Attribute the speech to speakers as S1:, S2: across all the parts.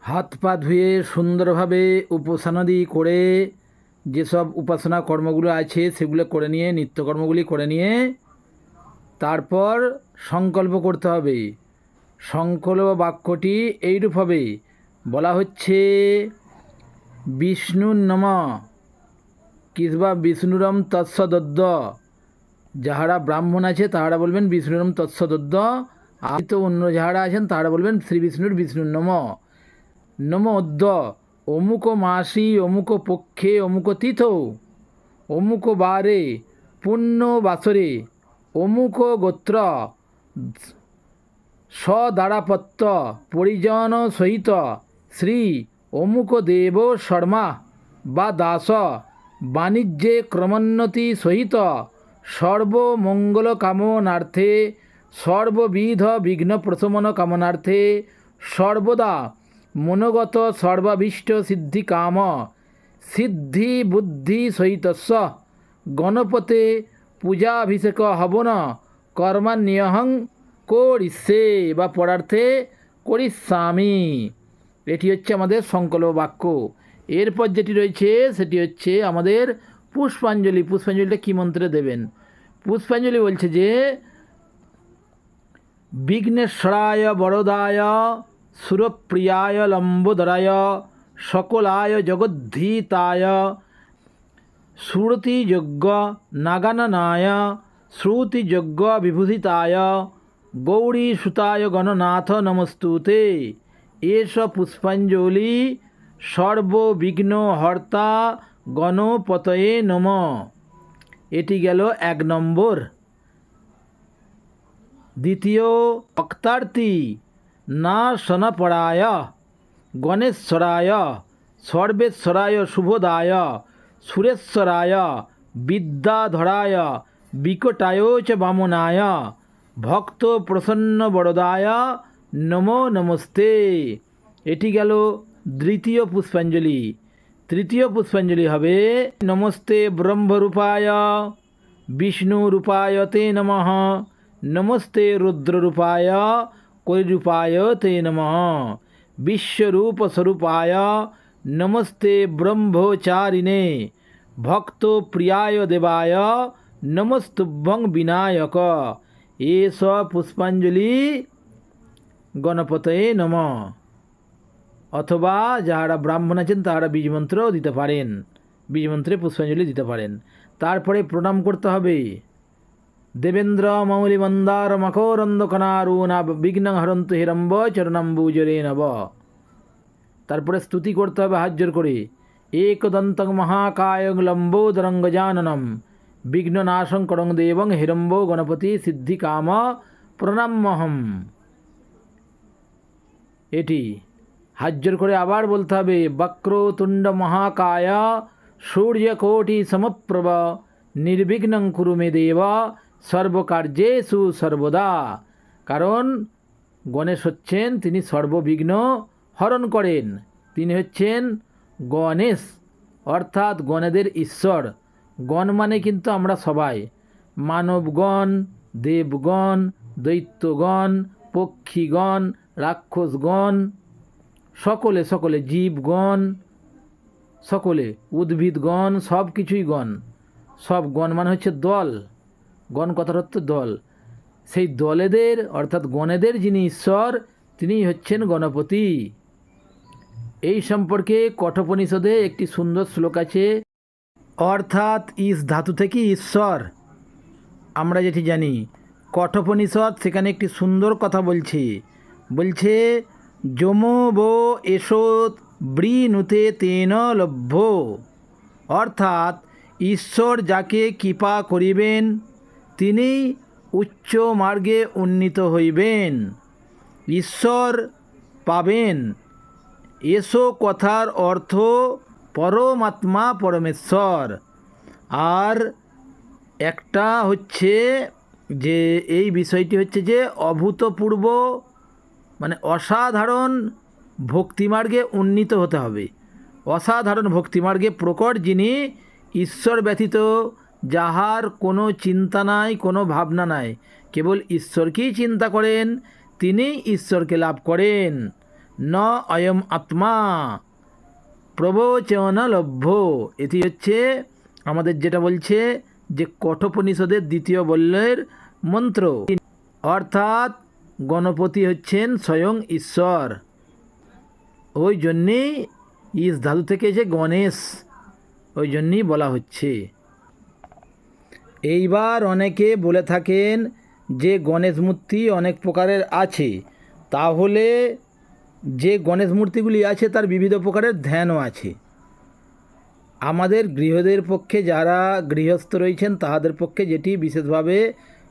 S1: হাত পা ধুয়ে সুন্দরভাবে উপাসনাদি করে যেসব উপাসনা কর্মগুলো আছে সেগুলো করে নিয়ে, নিত্যকর্মগুলি করে নিয়ে তারপর সংকল্প করতে হবে। সংকল্প বাক্যটি এইরূপ হবে, বলা হচ্ছে বিষ্ণু নম কিংবা বিষ্ণুরম তৎসদদ্দ। যাহারা ব্রাহ্মণ আছে তাহারা বলবেন বিষ্ণুরম তৎসদদ্দ, আর তো অন্য যাহারা আছেন তাহারা বলবেন শ্রী বিষ্ণুর বিষ্ণুর নম নম অদ্য অমুক মাসি অমুক পক্ষে অমুক তীথ অমুক বারে পুণ্য বাসরে অমুক গোত্র সদারাপত্য পরিজন সহিত শ্রী অমুক দেব শর্মা বা দাস বাণিজ্যে ক্রমোন্নতি সহিত সর্বমঙ্গল কামনার্থে সর্ববিধ বিঘ্ন প্রশমন কামনার্থে সর্বদা মনোগত সর্বাভীষ্ট সিদ্ধি কাম সিদ্ধি বুদ্ধি সহিতস্য গণপতে পূজাভিষেক হবন কর্মান্যহং করিষ্যে বা পরার্থে করিষ্যামি। এটি হচ্ছে আমাদের সংকল্প বাক্য। এরপর যেটি রয়েছে সেটি হচ্ছে আমাদের পুষ্পাঞ্জলি। পুষ্পাঞ্জলিটা কী মন্ত্রে দেবেন? পুষ্পাঞ্জলি বলছে যে বিঘ্নেশ্বরায় বরদায় সুরপ্রিয়ায় লম্বোদরায় সকলায় জগদ্ধিতায় শ্রুতিযোগ্য নাগাননায় শ্রুতিযোগ্য বিভূষিতায় গৌরীসুতায় গণনাথ নমস্তুতে। এষ পুষ্পাঞ্জলি সর্ববিঘ্ন হর্তা গণপতয়ে নম। এটি গেল 1 নম্বর। দ্বিতীয়, ভক্তার্থী না সনপরায় গণেশ্বরায় সর্বেশ্বরায় শুভদায় সুরেশ্বরায় বিদ্যাধরায় বিকটায় চ বামনায় ভক্ত প্রসন্ন বরদায় নমো নমস্তে। এটি গেল দ্বিতীয় পুষ্পাঞ্জলি। তৃতীয় পুষ্পাঞ্জলি হবে নমস্তে ব্রহ্মরূপায় বিষ্ণুরূপায় তে নমঃ নমস্তে রুদ্ররূপায় কৈরূপায় তে নমঃ বিশ্বরূপস্বরূপায় নমস্তে ব্রহ্মচারিণে ভক্ত প্রিয়ায় দেবায় নমস্তুভ্যং বিনায়ক। এষ পুষ্পাঞ্জলি গণপতয়ে নমঃ। অথবা যাহারা ব্রাহ্মণ আছেন তাহারা বীজমন্ত্রও দিতে পারেন, বীজমন্ত্রে পুষ্পাঞ্জলি দিতে পারেন। তারপরে প্রণাম করতে হবে। দেবেন্দ্র মৌলি মন্দার মকরন্দ কনারুণা বিঘ্ন হরন্তু হিরম্ব চরণাম্বুজরে নব। তারপরে স্তুতি করতে হবে হাত জোর করে, একদন্তং মহাকায়ং লম্বোদরং গজাননম বিঘ্ননাশং করং দেবং হিরম্ব গণপতি সিদ্ধি কাম প্রণাম্যহম। এটি হাত জোর করে আবার বলতে হবে, বক্রতুণ্ড মহাকায় সূর্যকোটি সমপ্রভ নির্বিঘ্নং কুরু মে দেব সর্বকার্যেষু সর্বদা। কারণ গণেশ হচ্ছেন তিনি সর্ববিঘ্ন হরণ করেন, তিনি হচ্ছেন গণেশ অর্থাৎ গণেদের ঈশ্বর। গণ মানে কিন্তু আমরা সবাই, মানবগণ, দেবগণ, দৈত্যগণ, পক্ষীগণ, রাক্ষসগণ, সকলে সকলে জীবগণ, সকলে উদ্ভিদগণ, সব কিছুই গণ। সব গণ মানে হচ্ছে দল, গণ কথার অর্থ দল। সেই দলেদের অর্থাৎ গণেদের যিনি ঈশ্বর তিনি হচ্ছেন গণপতি। এই সম্পর্কে কঠোপনিষদে একটি সুন্দর শ্লোক আছে, অর্থাৎ ইস ধাতু থেকে ঈশ্বর আমরা যেটি জানি। কঠোপনিষদ সেখানে একটি সুন্দর কথা বলছে যমো বো এসো বৃণুতে তেন লভ্য। অর্থাৎ ঈশ্বর যাকে কৃপা করিবেন তিনি উচ্চ মার্গে উন্নীত হইবেন, ঈশ্বর পাবেন। এসো কথার অর্থ পরমাত্মা পরমেশ্বর। আর একটা হচ্ছে যে এই বিষয়টি হচ্ছে যে অভূতপূর্ব মানে অসাধারণ ভক্তিমার্গে উন্নীত হতে হবে। অসাধারণ ভক্তিমার্গে প্রকট যিনি, ঈশ্বর ব্যতীত যাহার কোনো চিন্তা নাই, কোনো ভাবনা নাই, কেবল ঈশ্বরকেই চিন্তা করেন, তিনি ঈশ্বরকে লাভ করেন। ন অয়ম আত্মা প্রবচন লভ্য। এটি হচ্ছে আমাদের যেটা বলছে যে কঠোপনিষদের দ্বিতীয় বল্লের মন্ত্র, অর্থাৎ গণপতি হচ্ছেন স্বয়ং ঈশ্বর। ওই জন্যেই ইস ধাতু থেকে এসে গণেশ, ওই জন্যই বলা হচ্ছে। এইবার অনেকে বলে থাকেন যে গণেশ মূর্তি অনেক প্রকারের আছে, তাহলে যে গণেশ মূর্তিগুলি আছে তার বিবিধ প্রকারের ধ্যানও আছে। আমাদের গৃহদের পক্ষে, যারা গৃহস্থ রয়েছেন তাহাদের পক্ষে যেটি বিশেষভাবে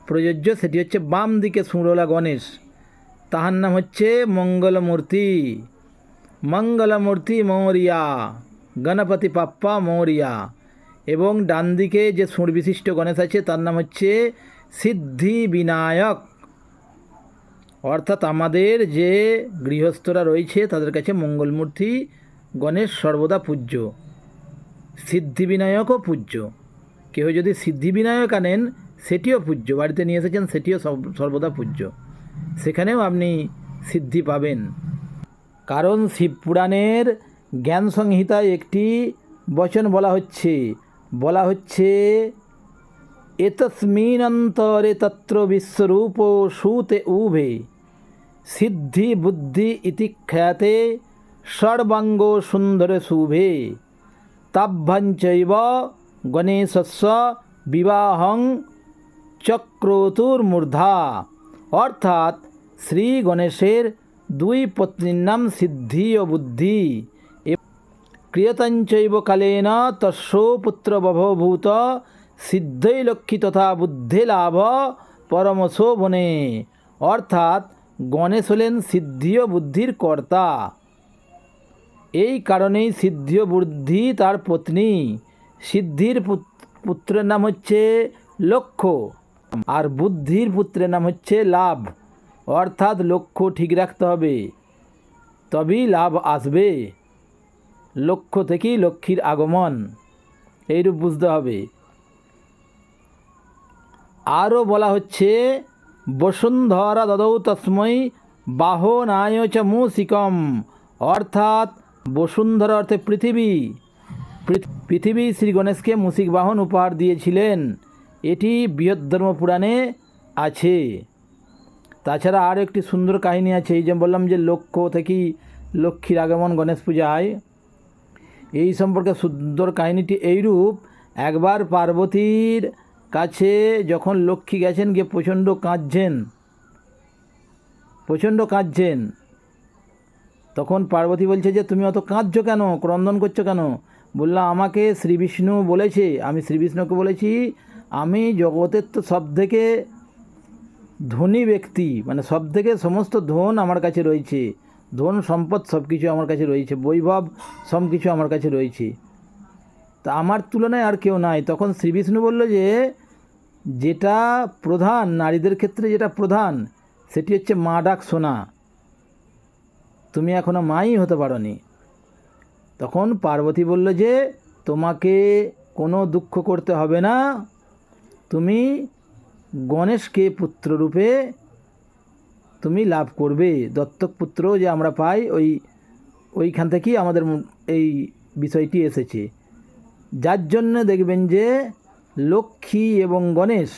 S1: প্রযোজ্য সেটি হচ্ছে বাম দিকে সুরলা গণেশ, তাহার নাম হচ্ছে মঙ্গলমূর্তি। মঙ্গলমূর্তি মৌরিয়া, গণপতি পাপ্পা মৌরিয়া। এবং ডান দিকে যে সুর বিশিষ্ট গণেশ আছে তার নাম হচ্ছে সিদ্ধি বিনায়ক। অর্থাৎ আমাদের যে গৃহস্থরা রয়েছে তাদের কাছে মঙ্গলমূর্তি গণেশ সর্বদা পূজ্য, সিদ্ধিবিনায়কও পূজ্য। কেউ যদি সিদ্ধিবিনায়ক আনেন সেটিও পূজ্য, বাড়িতে নিয়ে এসেছেন সেটিও সর্বদা পূজ্য, সেখানেও আপনি সিদ্ধি পাবেন। কারণ শিবপুরাণের জ্ঞান সংহিতায় একটি বচন বলা হচ্ছে এতস্মিনন্তরে তত্র বিশ্বরূপ সুতে উভে সিদ্ধি বুদ্ধি ইতি খ্যাতে সর্বাঙ্গ সুন্দর শুভে তাভ্যাঞ্চৈব গণেশস্য বিবাহং চক্রতুর্মূর্ধা। অর্থাৎ শ্রী গণেশের দুই পত্নীর নাম সিদ্ধি ও বুদ্ধি। ক্রিয়তঞ্চৈব কালেন তস্য পুত্র বভূত সিদ্ধৈ লক্ষ্মী তথা বুদ্ধি লাভ পরমশোভনে। অর্থাৎ গণেশ হলেন সিদ্ধি ও বুদ্ধির কর্তা, এই কারণেই সিদ্ধি ও বুদ্ধি তার পত্নী। সিদ্ধির পুত্রের নাম হচ্ছে লক্ষ্য, আর বুদ্ধির পুত্রের নাম হচ্ছে লাভ। অর্থাৎ লক্ষ্য ঠিক রাখতে হবে, তবেই লাভ আসবে। লক্ষ্য থেকেই লক্ষ্মীর আগমন, এইরূপ বুঝতে হবে। আরও বলা হচ্ছে বসুন্ধরা দদৌ তস্मै বাহনায় চ মূষিকম। অর্থাৎ বসুন্ধরা অর্থে পৃথিবী শ্রী গণেশকে মূষিক বাহন উপহার দিয়েছিলেন, এটি বৃহদ্ধর্ম পুরাণে আছে। তাছাড়া আরও একটি সুন্দর কাহিনী আছে, এই যে বললাম যে লক্ষ্য থেকেই লক্ষ্মীর আগমন গণেশ পূজায়, এই সম্পর্কে সুন্দর কাহিনীটি এইরূপ। একবার পার্বতীর কাছে যখন লক্ষ্মী গেছেন, গিয়ে প্রচণ্ড কাঁদছেন, তখন পার্বতী বলছে যে তুমি অত কাঁদছো কেন, ক্রন্দন করছো কেন? বললাম আমাকে শ্রী বিষ্ণু বলেছে, আমি শ্রী বিষ্ণুকে বলেছি আমি জগতের তো সবথেকে ধনী ব্যক্তি, মানে সবথেকে সমস্ত ধন আমার কাছে রয়েছে, ধন সম্পদ সব কিছু আমার কাছে রয়েছে, বৈভব সব কিছু আমার কাছে রয়েছে, তা আমার তুলনায় আর কেউ নাই। তখন শ্রী বিষ্ণু বলল যে যেটা প্রধান, নারীদের ক্ষেত্রে যেটা প্রধান সেটি হচ্ছে মা ডাক শোনা, তুমি এখনও মাই হতে পারোনি। তখন পার্বতী বলল যে তোমাকে কোনো দুঃখ করতে হবে না, তুমি গণেশকে পুত্ররূপে তুমি লাভ করবে। দত্তক পুত্র যে আমরা পাই ওইখান থেকেই আমাদের এই বিষয়টি এসেছে, যার জন্য দেখবেন যে লক্ষ্মী এবং গণেশ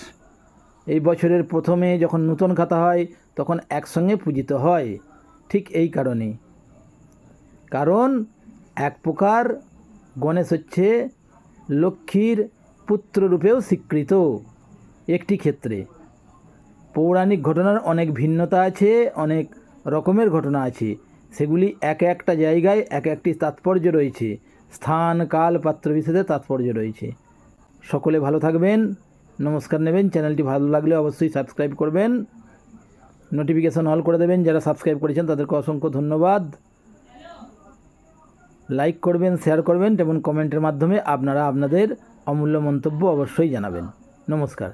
S1: এই বছরের প্রথমে যখন নূতন খাতা হয় তখন একসঙ্গে পূজিত হয়, ঠিক এই কারণে। কারণ এক প্রকার গণেশ হচ্ছে লক্ষ্মীর পুত্ররূপেও স্বীকৃত একটি ক্ষেত্রে। পৌরাণিক ঘটনার অনেক ভিন্নতা আছে, অনেক রকমের ঘটনা আছে, সেগুলি এক একটা জায়গায় এক একটি তাৎপর্য রয়েছে, স্থান কাল পাত্র বিশেষে তাৎপর্য রয়েছে। সকলে ভালো থাকবেন, নমস্কার নেবেন। চ্যানেলটি ভালো লাগলে অবশ্যই সাবস্ক্রাইব করবেন, নোটিফিকেশন অল করে দেবেন। যারা সাবস্ক্রাইব করেছেন তাদেরকে অসংখ্য ধন্যবাদ। লাইক করবেন, শেয়ার করবেন এবং কমেন্টের মাধ্যমে আপনারা আপনাদের অমূল্য মন্তব্য অবশ্যই জানাবেন। নমস্কার।